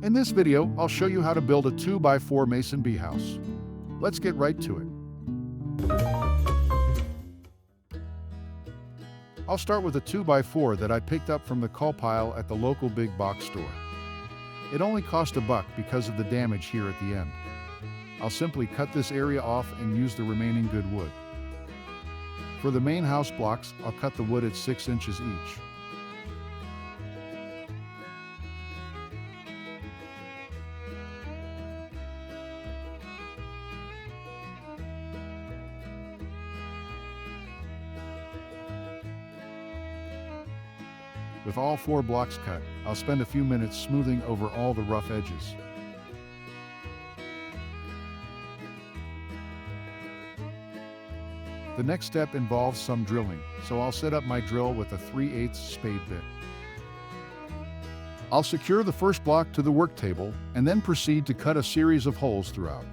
In this video, I'll show you how to build a 2x4 mason bee house. Let's get right to it. I'll start with a 2x4 that I picked up from the call pile at the local big box store. It only cost $1 because of the damage here at the end. I'll simply cut this area off and use the remaining good wood. For the main house blocks, I'll cut the wood at 6 inches each. With all 4 blocks cut, I'll spend a few minutes smoothing over all the rough edges. The next step involves some drilling, so I'll set up my drill with a 3/8 spade bit. I'll secure the first block to the work table and then proceed to cut a series of holes throughout.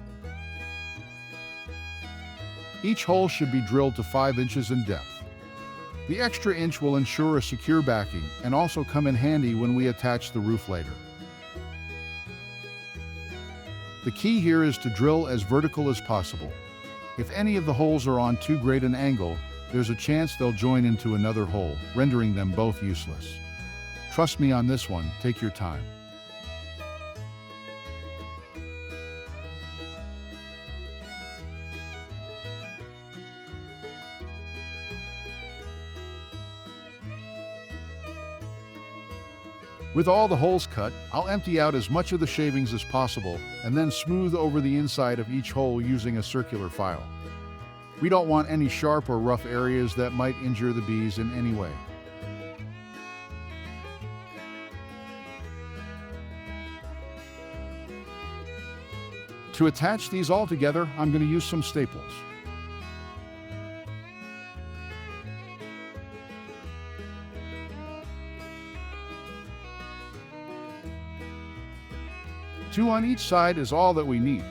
Each hole should be drilled to 5 inches in depth. The extra inch will ensure a secure backing and also come in handy when we attach the roof later. The key here is to drill as vertical as possible. If any of the holes are on too great an angle, there's a chance they'll join into another hole, rendering them both useless. Trust me on this one, take your time. With all the holes cut, I'll empty out as much of the shavings as possible and then smooth over the inside of each hole using a circular file. We don't want any sharp or rough areas that might injure the bees in any way. To attach these all together, I'm going to use some staples. Two on each side is all that we need.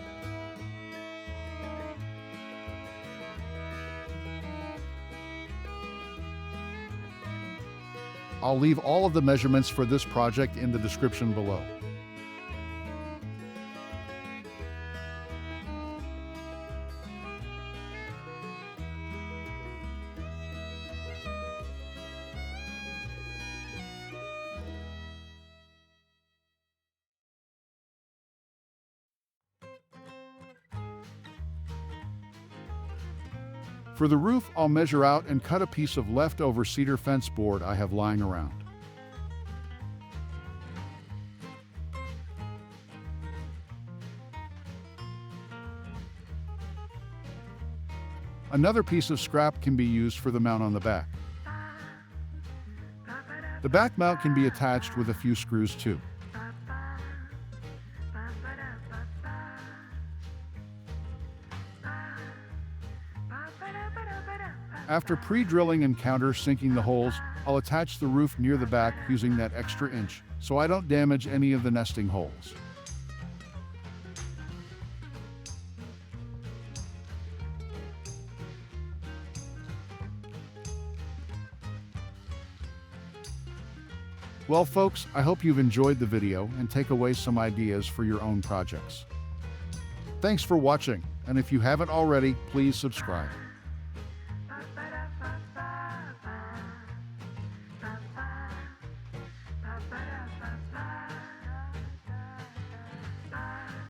I'll leave all of the measurements for this project in the description below. For the roof, I'll measure out and cut a piece of leftover cedar fence board I have lying around. Another piece of scrap can be used for the mount on the back. The back mount can be attached with a few screws too. After pre-drilling and counter-sinking the holes, I'll attach the roof near the back using that extra inch, so I don't damage any of the nesting holes. Well folks, I hope you've enjoyed the video and take away some ideas for your own projects. Thanks for watching, and if you haven't already, please subscribe.